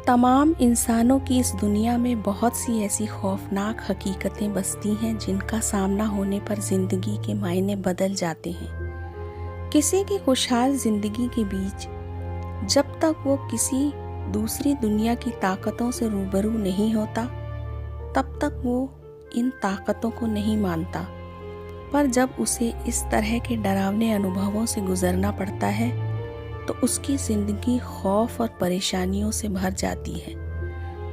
तमाम इंसानों की इस दुनिया में बहुत सी ऐसी खौफनाक हकीकतें बसती हैं जिनका सामना होने पर ज़िंदगी के मायने बदल जाते हैं। किसी की खुशहाल ज़िंदगी के बीच जब तक वो किसी दूसरी दुनिया की ताकतों से रूबरू नहीं होता तब तक वो इन ताकतों को नहीं मानता, पर जब उसे इस तरह के डरावने अनुभवों से गुजरना पड़ता है तो उसकी ज़िंदगी खौफ और परेशानियों से भर जाती है।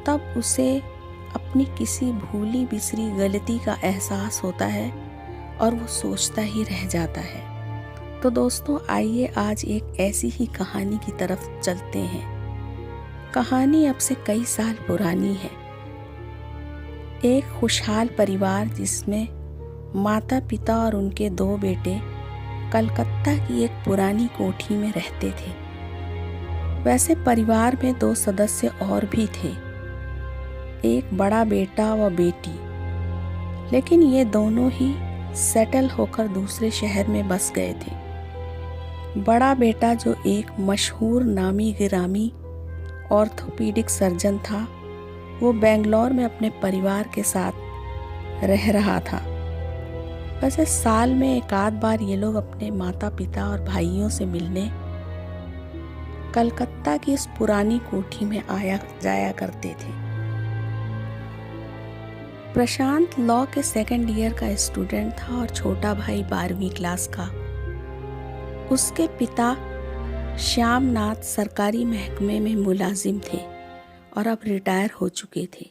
तब उसे अपनी किसी भूली बिसरी गलती का एहसास होता है और वो सोचता ही रह जाता है। तो दोस्तों, आइए आज एक ऐसी ही कहानी की तरफ चलते हैं। कहानी अब से कई साल पुरानी है। एक खुशहाल परिवार जिसमें माता पिता और उनके 2 बेटे कलकत्ता की एक पुरानी कोठी में रहते थे। वैसे परिवार में 2 सदस्य और भी थे, एक बड़ा बेटा व बेटी, लेकिन ये दोनों ही सेटल होकर दूसरे शहर में बस गए थे। बड़ा बेटा जो एक मशहूर नामी गिरामी ऑर्थोपीडिक सर्जन था, वो बेंगलोर में अपने परिवार के साथ रह रहा था। वैसे साल में एक आध बार ये लोग अपने माता पिता और भाइयों से मिलने कलकत्ता की इस पुरानी कोठी में आया जाया करते थे। प्रशांत लॉ के 2nd ईयर का स्टूडेंट था और छोटा भाई 12वीं क्लास का। उसके पिता श्यामनाथ सरकारी महकमे में मुलाजिम थे और अब रिटायर हो चुके थे।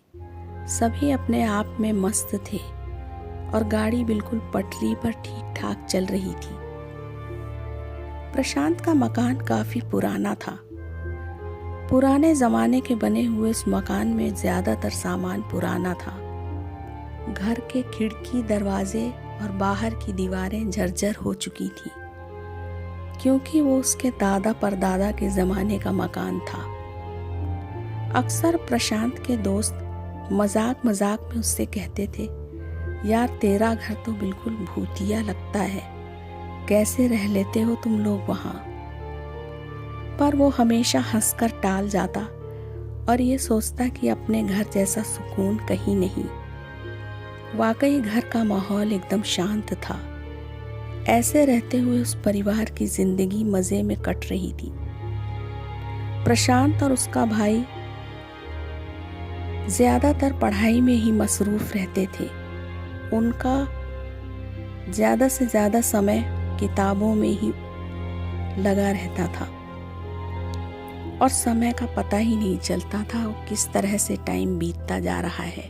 सभी अपने आप में मस्त थे और गाड़ी बिल्कुल पटरी पर ठीक ठाक चल रही थी। प्रशांत का मकान काफी पुराना था। पुराने जमाने के बने हुए इस मकान में ज्यादातर सामान पुराना था। घर के खिड़की दरवाजे और बाहर की दीवारें जर्जर हो चुकी थी, क्योंकि वो उसके दादा परदादा के जमाने का मकान था। अक्सर प्रशांत के दोस्त मजाक मजाक में उससे कहते थे, यार तेरा घर तो बिल्कुल भूतिया लगता है, कैसे रह लेते हो तुम लोग वहाँ। पर वो हमेशा हंसकर टाल जाता और ये सोचता कि अपने घर जैसा सुकून कहीं नहीं। वाकई घर का माहौल एकदम शांत था। ऐसे रहते हुए उस परिवार की जिंदगी मजे में कट रही थी। प्रशांत और उसका भाई ज्यादातर पढ़ाई में ही मसरूफ रहते थे। उनका ज़्यादा से ज़्यादा समय किताबों में ही लगा रहता था और समय का पता ही नहीं चलता था वो किस तरह से टाइम बीतता जा रहा है।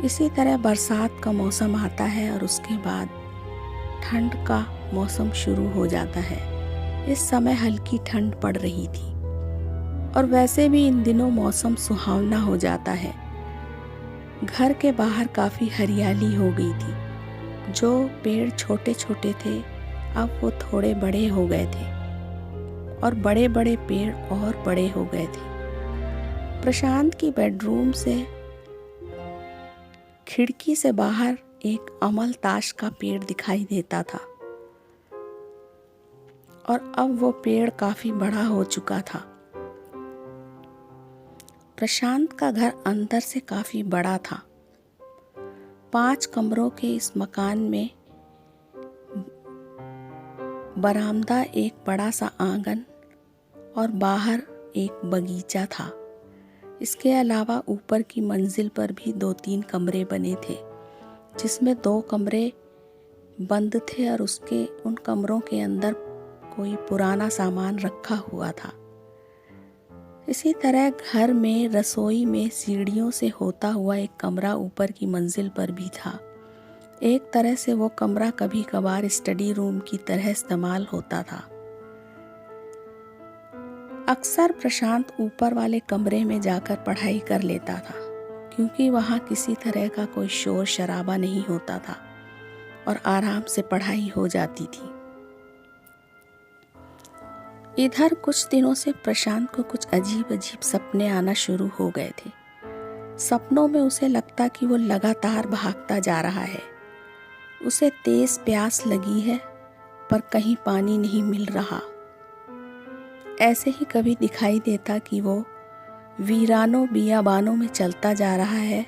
इसी तरह बरसात का मौसम आता है और उसके बाद ठंड का मौसम शुरू हो जाता है। इस समय हल्की ठंड पड़ रही थी और वैसे भी इन दिनों मौसम सुहावना हो जाता है। घर के बाहर काफ़ी हरियाली हो गई थी। जो पेड़ छोटे छोटे थे अब वो थोड़े बड़े हो गए थे और बड़े बड़े पेड़ और बड़े हो गए थे। प्रशांत की बेडरूम से खिड़की से बाहर एक अमलताश का पेड़ दिखाई देता था और अब वो पेड़ काफ़ी बड़ा हो चुका था। प्रशांत का घर अंदर से काफी बड़ा था। 5 कमरों के इस मकान में बरामदा, एक बड़ा सा आंगन और बाहर एक बगीचा था। इसके अलावा ऊपर की मंजिल पर भी 2-3 कमरे बने थे, जिसमें 2 कमरे बंद थे और उन कमरों के अंदर कोई पुराना सामान रखा हुआ था। इसी तरह घर में रसोई में सीढ़ियों से होता हुआ एक कमरा ऊपर की मंजिल पर भी था। एक तरह से वो कमरा कभी कभार स्टडी रूम की तरह इस्तेमाल होता था। अक्सर प्रशांत ऊपर वाले कमरे में जाकर पढ़ाई कर लेता था, क्योंकि वहाँ किसी तरह का कोई शोर शराबा नहीं होता था और आराम से पढ़ाई हो जाती थी। इधर कुछ दिनों से प्रशांत को कुछ अजीब अजीब सपने आना शुरू हो गए थे। सपनों में उसे लगता कि वो लगातार भागता जा रहा है। उसे तेज प्यास लगी है पर कहीं पानी नहीं मिल रहा। ऐसे ही कभी दिखाई देता कि वो वीरानों बियाबानों में चलता जा रहा है,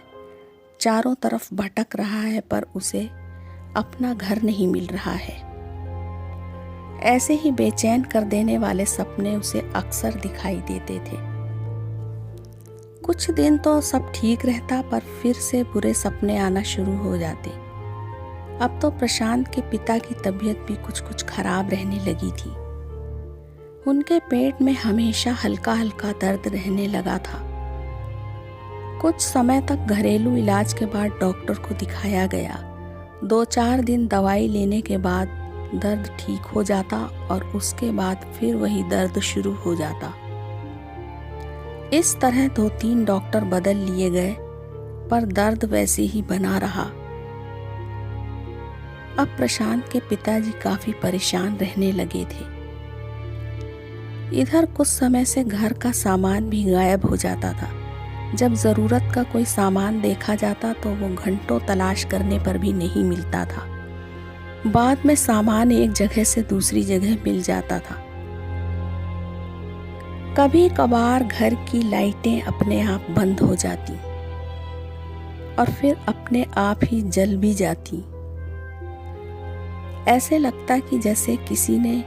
चारों तरफ भटक रहा है, पर उसे अपना घर नहीं मिल रहा है। ऐसे ही बेचैन कर देने वाले सपने उसे अक्सर दिखाई देते थे। कुछ दिन तो सब ठीक रहता, पर फिर से बुरे सपने आना शुरू हो जाते। अब तो प्रशांत के पिता की तबीयत भी कुछ खराब रहने लगी थी। उनके पेट में हमेशा हल्का हल्का दर्द रहने लगा था। कुछ समय तक घरेलू इलाज के बाद डॉक्टर को दिखाया गया। 2-4 दिन दवाई लेने के बाद दर्द ठीक हो जाता और उसके बाद फिर वही दर्द शुरू हो जाता। इस तरह 2-3 डॉक्टर बदल लिए गए, पर दर्द वैसे ही बना रहा। अब प्रशांत के पिताजी काफी परेशान रहने लगे थे। इधर कुछ समय से घर का सामान भी गायब हो जाता था। जब जरूरत का कोई सामान देखा जाता तो वो घंटों तलाश करने पर भी नहीं मिलता था। बाद में सामान एक जगह से दूसरी जगह मिल जाता था। कभी कभार घर की लाइटें अपने आप बंद हो जाती और फिर अपने आप ही जल भी जाती। ऐसे लगता कि जैसे किसी ने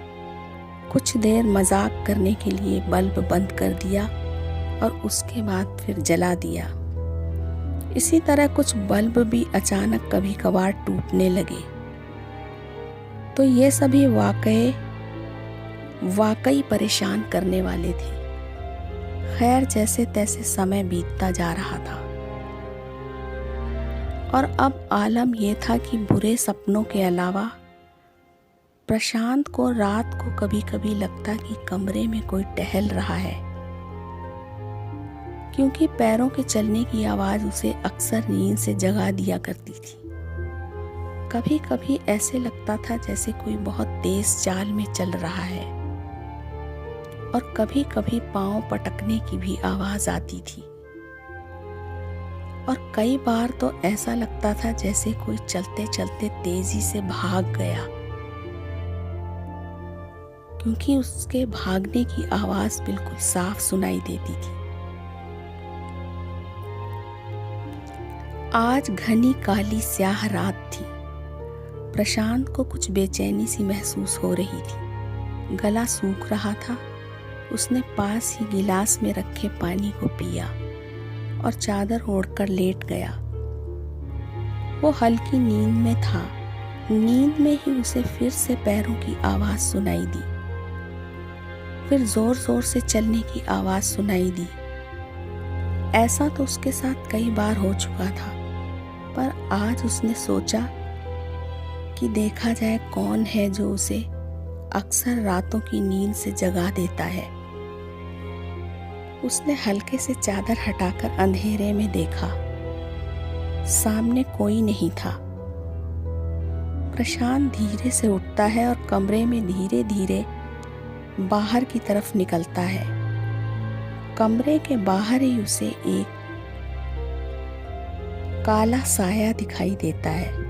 कुछ देर मजाक करने के लिए बल्ब बंद कर दिया और उसके बाद फिर जला दिया। इसी तरह कुछ बल्ब भी अचानक कभी कभार टूटने लगे। तो ये सभी वाकई परेशान करने वाले थे। खैर, जैसे तैसे समय बीतता जा रहा था और अब आलम यह था कि बुरे सपनों के अलावा प्रशांत को रात को कभी कभी लगता कि कमरे में कोई टहल रहा है, क्योंकि पैरों के चलने की आवाज उसे अक्सर नींद से जगा दिया करती थी। कभी कभी ऐसे लगता था जैसे कोई बहुत तेज चाल में चल रहा है और कभी कभी पांव पटकने की भी आवाज आती थी। और कई बार तो ऐसा लगता था जैसे कोई चलते चलते तेजी से भाग गया, क्योंकि उसके भागने की आवाज बिल्कुल साफ सुनाई देती थी। आज घनी काली स्याह रात थी। प्रशांत को कुछ बेचैनी सी महसूस हो रही थी। गला सूख रहा था। उसने पास ही गिलास में रखे पानी को पिया और चादर ओढ़कर लेट गया। वो हल्की नींद में था। नींद में ही उसे फिर से पैरों की आवाज सुनाई दी। फिर जोर जोर से चलने की आवाज सुनाई दी। ऐसा तो उसके साथ कई बार हो चुका था, पर आज उसने सोचा कि देखा जाए कौन है जो उसे अक्सर रातों की नींद से जगा देता है। उसने हल्के से चादर हटाकर अंधेरे में देखा। सामने कोई नहीं था। प्रशांत धीरे से उठता है और कमरे में धीरे धीरे बाहर की तरफ निकलता है। कमरे के बाहर ही उसे एक काला साया दिखाई देता है,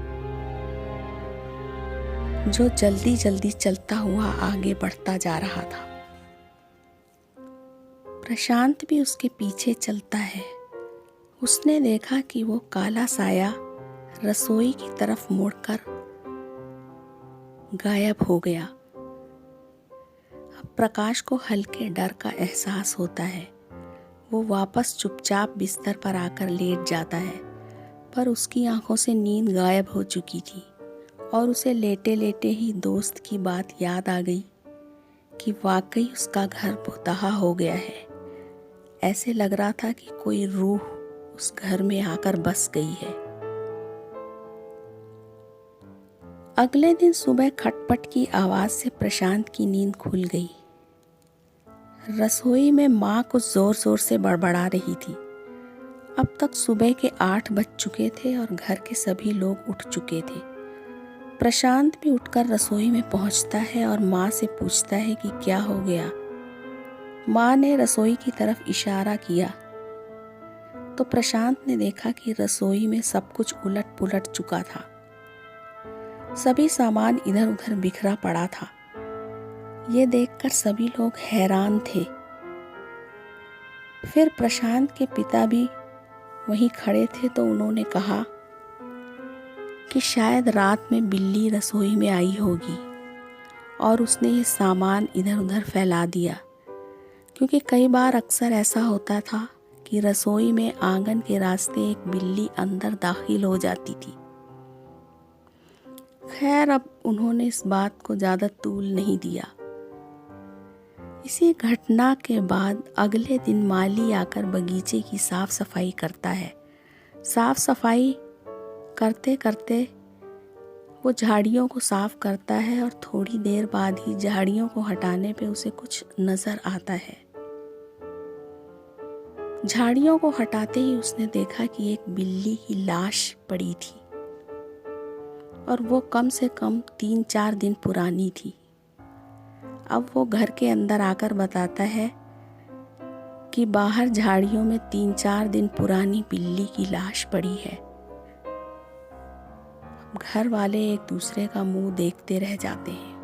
जो जल्दी जल्दी चलता हुआ आगे बढ़ता जा रहा था। प्रशांत भी उसके पीछे चलता है। उसने देखा कि वो काला साया रसोई की तरफ मुड़कर गायब हो गया। प्रकाश को हल्के डर का एहसास होता है। वो वापस चुपचाप बिस्तर पर आकर लेट जाता है, पर उसकी आंखों से नींद गायब हो चुकी थी और उसे लेटे लेटे ही दोस्त की बात याद आ गई कि वाकई उसका घर भुतहा हो गया है। ऐसे लग रहा था कि कोई रूह उस घर में आकर बस गई है। अगले दिन सुबह खटपट की आवाज से प्रशांत की नींद खुल गई। रसोई में माँ कुछ जोर जोर से बड़बड़ा रही थी। अब तक सुबह के 8 बज चुके थे और घर के सभी लोग उठ चुके थे। प्रशांत भी उठकर रसोई में पहुंचता है और माँ से पूछता है कि क्या हो गया। माँ ने रसोई की तरफ इशारा किया तो प्रशांत ने देखा कि रसोई में सब कुछ उलट पुलट चुका था। सभी सामान इधर उधर बिखरा पड़ा था। ये देखकर सभी लोग हैरान थे। फिर प्रशांत के पिता भी वहीं खड़े थे तो उन्होंने कहा कि शायद रात में बिल्ली रसोई में आई होगी और उसने ये सामान इधर उधर फैला दिया, क्योंकि कई बार अक्सर ऐसा होता था कि रसोई में आंगन के रास्ते एक बिल्ली अंदर दाखिल हो जाती थी। खैर, अब उन्होंने इस बात को ज़्यादा तूल नहीं दिया। इसी घटना के बाद अगले दिन माली आकर बगीचे की साफ सफाई करता है। साफ सफाई करते करते वो झाड़ियों को साफ करता है और थोड़ी देर बाद ही झाड़ियों को हटाने पे उसे कुछ नज़र आता है। झाड़ियों को हटाते ही उसने देखा कि एक बिल्ली की लाश पड़ी थी और वो कम से कम 3-4 दिन पुरानी थी। अब वो घर के अंदर आकर बताता है कि बाहर झाड़ियों में 3-4 दिन पुरानी बिल्ली की लाश पड़ी है। घर वाले एक दूसरे का मुंह देखते रह जाते हैं।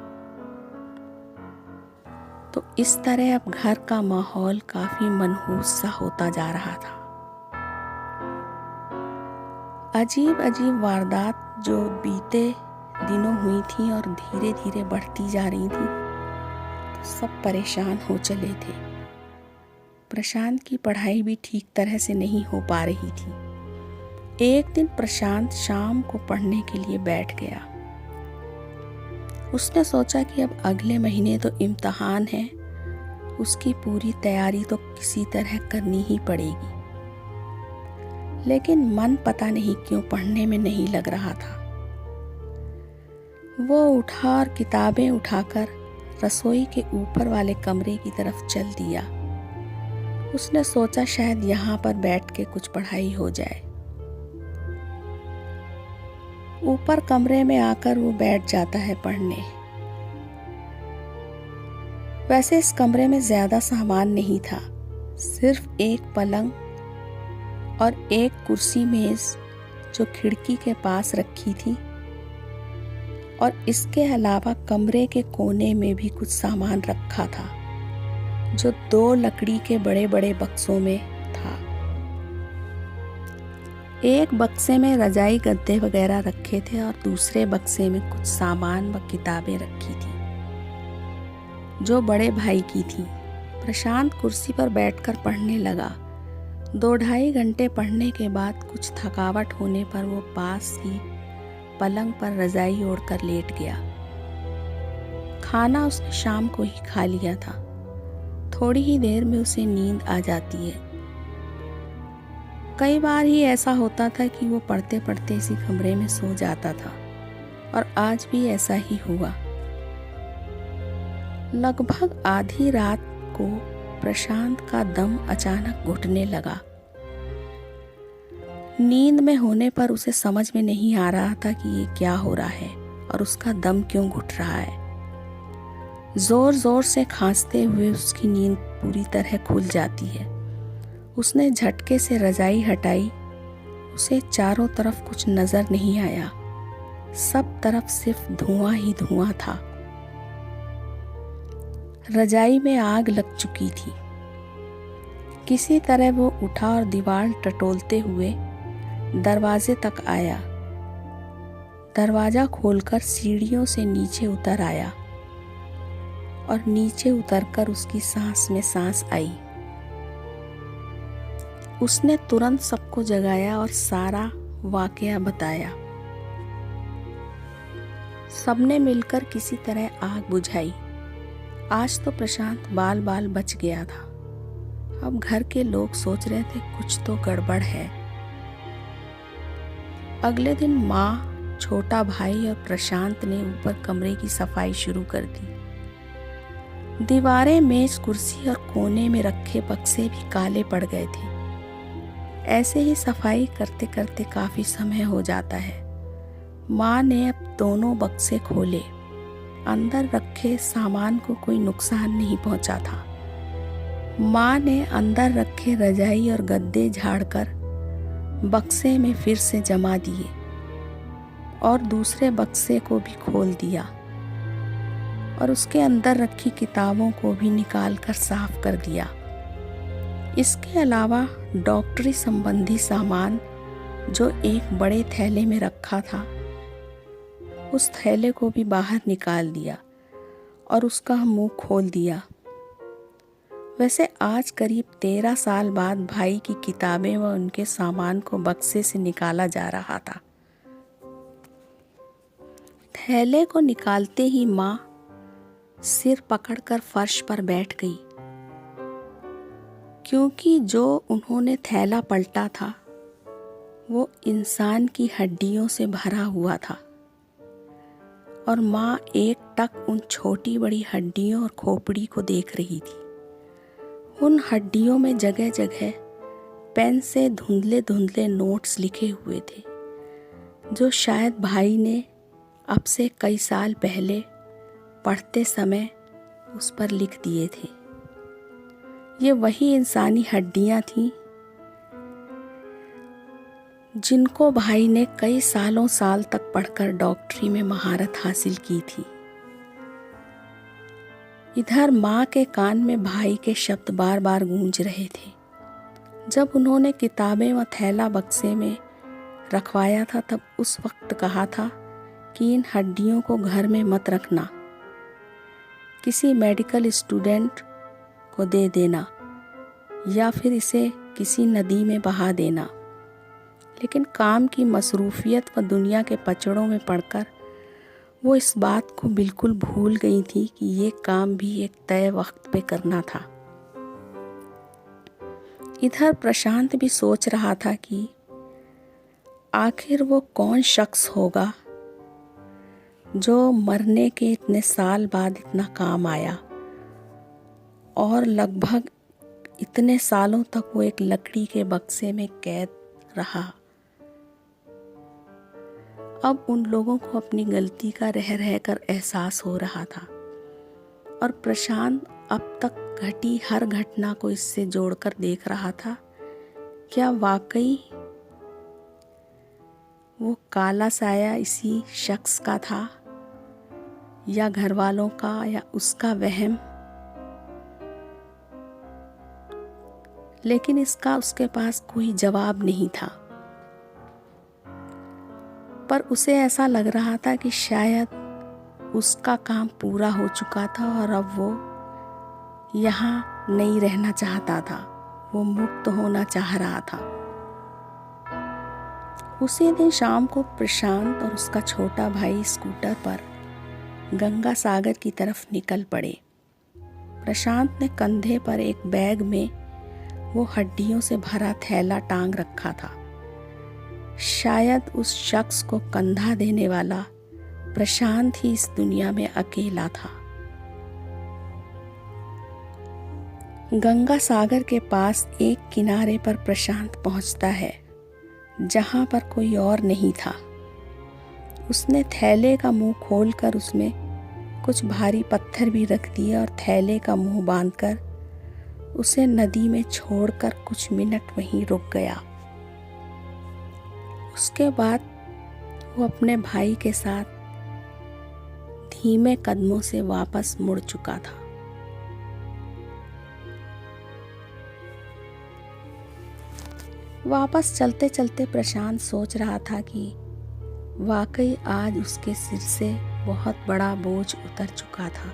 तो इस तरह अब घर का माहौल काफी मनहूस सा होता जा रहा था। अजीब अजीब वारदात जो बीते दिनों हुई थी और धीरे धीरे बढ़ती जा रही थी, तो सब परेशान हो चले थे। प्रशांत की पढ़ाई भी ठीक तरह से नहीं हो पा रही थी। एक दिन प्रशांत शाम को पढ़ने के लिए बैठ गया। उसने सोचा कि अब अगले महीने तो इम्तिहान है, उसकी पूरी तैयारी तो किसी तरह करनी ही पड़ेगी। लेकिन मन पता नहीं क्यों पढ़ने में नहीं लग रहा था। वो उठा और किताबें उठाकर रसोई के ऊपर वाले कमरे की तरफ चल दिया। उसने सोचा शायद यहाँ पर बैठ के कुछ पढ़ाई हो जाए। ऊपर कमरे में आकर वो बैठ जाता है पढ़ने। वैसे इस कमरे में ज्यादा सामान नहीं था, सिर्फ एक पलंग और एक कुर्सी मेज जो खिड़की के पास रखी थी, और इसके अलावा कमरे के कोने में भी कुछ सामान रखा था जो 2 लकड़ी के बड़े बड़े बक्सों में था। एक बक्से में रजाई गद्दे वगैरह रखे थे और दूसरे बक्से में कुछ सामान व किताबें रखी थी जो बड़े भाई की थी। प्रशांत कुर्सी पर बैठकर पढ़ने लगा। 2-2.5 घंटे पढ़ने के बाद कुछ थकावट होने पर वो पास ही पलंग पर रजाई ओढ़कर लेट गया। खाना उसने शाम को ही खा लिया था। थोड़ी ही देर में उसे नींद आ जाती है। कई बार ही ऐसा होता था कि वो पढ़ते पढ़ते इसी कमरे में सो जाता था, और आज भी ऐसा ही हुआ। लगभग आधी रात को प्रशांत का दम अचानक घुटने लगा। नींद में होने पर उसे समझ में नहीं आ रहा था कि ये क्या हो रहा है और उसका दम क्यों घुट रहा है। जोर जोर से खांसते हुए उसकी नींद पूरी तरह खुल जाती है। उसने झटके से रजाई हटाई। उसे चारों तरफ कुछ नजर नहीं आया। सब तरफ सिर्फ धुआं ही धुआं था। रजाई में आग लग चुकी थी। किसी तरह वो उठा और दीवार टटोलते हुए दरवाजे तक आया। दरवाजा खोलकर सीढ़ियों से नीचे उतर आया और नीचे उतरकर उसकी सांस में सांस आई। उसने तुरंत सबको जगाया और सारा वाकया बताया। सबने मिलकर किसी तरह आग बुझाई। आज तो प्रशांत बाल बाल बच गया था। अब घर के लोग सोच रहे थे कुछ तो गड़बड़ है। अगले दिन माँ, छोटा भाई और प्रशांत ने ऊपर कमरे की सफाई शुरू कर दी। दीवारें, मेज, कुर्सी और कोने में रखे बक्से भी काले पड़ गए थे। ऐसे ही सफाई करते करते काफी समय हो जाता है। माँ ने अब दोनों बक्से खोले। अंदर रखे सामान को कोई नुकसान नहीं पहुंचा था। माँ ने अंदर रखे रजाई और गद्दे झाड़कर बक्से में फिर से जमा दिए और दूसरे बक्से को भी खोल दिया और उसके अंदर रखी किताबों को भी निकाल कर साफ कर दिया। इसके अलावा डॉक्टरी संबंधी सामान जो एक बड़े थैले में रखा था, उस थैले को भी बाहर निकाल दिया और उसका मुंह खोल दिया। वैसे आज करीब 13 साल बाद भाई की किताबें व उनके सामान को बक्से से निकाला जा रहा था। थैले को निकालते ही माँ सिर पकड़कर फर्श पर बैठ गई, क्योंकि जो उन्होंने थैला पलटा था वो इंसान की हड्डियों से भरा हुआ था और माँ एक टक उन छोटी बड़ी हड्डियों और खोपड़ी को देख रही थी। उन हड्डियों में जगह जगह पेन से धुंधले धुंधले नोट्स लिखे हुए थे, जो शायद भाई ने अब से कई साल पहले पढ़ते समय उस पर लिख दिए थे। ये वही इंसानी हड्डियां थीं जिनको भाई ने कई साल तक पढ़कर डॉक्टरी में महारत हासिल की थी। इधर माँ के कान में भाई के शब्द बार बार गूंज रहे थे। जब उन्होंने किताबें व थैला बक्से में रखवाया था, तब उस वक्त कहा था कि इन हड्डियों को घर में मत रखना, किसी मेडिकल स्टूडेंट को दे देना या फिर इसे किसी नदी में बहा देना। लेकिन काम की मसरूफियत व दुनिया के पचड़ों में पड़कर वो इस बात को बिल्कुल भूल गई थी कि ये काम भी एक तय वक्त पे करना था। इधर प्रशांत भी सोच रहा था कि आखिर वो कौन शख्स होगा जो मरने के इतने साल बाद इतना काम आया और लगभग इतने सालों तक वो एक लकड़ी के बक्से में कैद रहा। अब उन लोगों को अपनी गलती का रह रहकर एहसास हो रहा था और प्रशांत अब तक घटी हर घटना को इससे जोड़कर देख रहा था। क्या वाकई वो काला साया इसी शख्स का था, या घर वालों का, या उसका वहम? लेकिन इसका उसके पास कोई जवाब नहीं था। पर उसे ऐसा लग रहा था कि शायद उसका काम पूरा हो चुका था और अब वो यहाँ नहीं रहना चाहता था, वो मुक्त होना चाह रहा था। उसी दिन शाम को प्रशांत और उसका छोटा भाई स्कूटर पर गंगा सागर की तरफ निकल पड़े। प्रशांत ने कंधे पर एक बैग में वो हड्डियों से भरा थैला टांग रखा था। शायद उस शख्स को कंधा देने वाला प्रशांत ही इस दुनिया में अकेला था। गंगा सागर के पास एक किनारे पर प्रशांत पहुंचता है जहां पर कोई और नहीं था। उसने थैले का मुंह खोलकर उसमें कुछ भारी पत्थर भी रख दिए और थैले का मुंह बांधकर उसे नदी में छोड़कर कुछ मिनट वहीं रुक गया। उसके बाद वो अपने भाई के साथ धीमे कदमों से वापस मुड़ चुका था। वापस चलते चलते प्रशांत सोच रहा था कि वाकई आज उसके सिर से बहुत बड़ा बोझ उतर चुका था।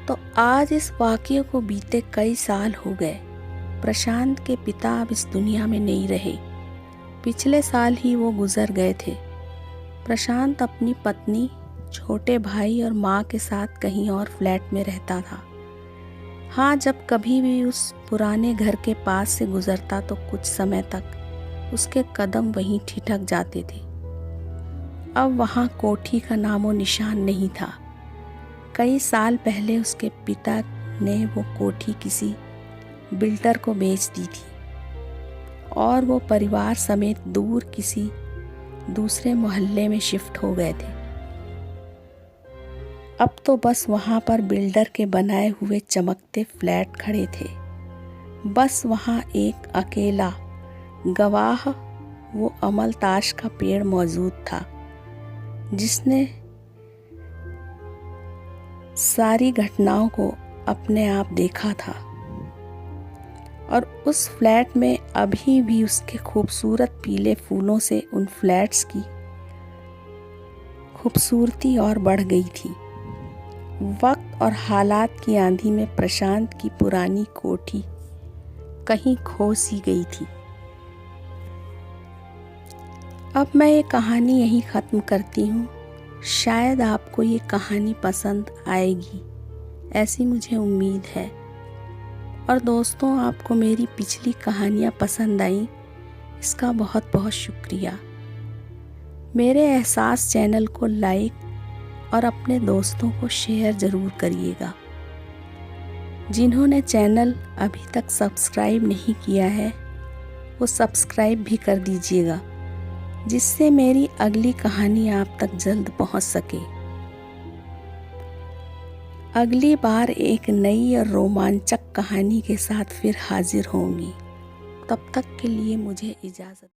तो आज इस वाकये को बीते कई साल हो गए। प्रशांत के पिता अब इस दुनिया में नहीं रहे। पिछले साल ही वो गुजर गए थे। प्रशांत अपनी पत्नी, छोटे भाई और माँ के साथ कहीं और फ्लैट में रहता था। हाँ, जब कभी भी उस पुराने घर के पास से गुजरता तो कुछ समय तक उसके कदम वहीं ठिठक जाते थे। अब वहाँ कोठी का नामो निशान नहीं था। कई साल पहले उसके पिता ने वो कोठी किसी बिल्डर को बेच दी थी और वो परिवार समेत दूर किसी दूसरे मोहल्ले में शिफ्ट हो गए थे। अब तो बस वहाँ पर बिल्डर के बनाए हुए चमकते फ्लैट खड़े थे। बस वहाँ एक अकेला गवाह वो अमलताश का पेड़ मौजूद था, जिसने सारी घटनाओं को अपने आप देखा था और उस फ्लैट में अभी भी उसके खूबसूरत पीले फूलों से उन फ्लैट्स की खूबसूरती और बढ़ गई थी। वक्त और हालात की आंधी में प्रशांत की पुरानी कोठी कहीं खो सी गई थी। अब मैं ये कहानी यहीं ख़त्म करती हूँ। शायद आपको ये कहानी पसंद आएगी, ऐसी मुझे उम्मीद है। और दोस्तों, आपको मेरी पिछली कहानियाँ पसंद आई, इसका बहुत बहुत शुक्रिया। मेरे एहसास चैनल को लाइक और अपने दोस्तों को शेयर ज़रूर करिएगा। जिन्होंने चैनल अभी तक सब्सक्राइब नहीं किया है वो सब्सक्राइब भी कर दीजिएगा, जिससे मेरी अगली कहानी आप तक जल्द पहुंच सके। अगली बार एक नई और रोमांचक कहानी के साथ फिर हाजिर होंगी। तब तक के लिए मुझे इजाज़त।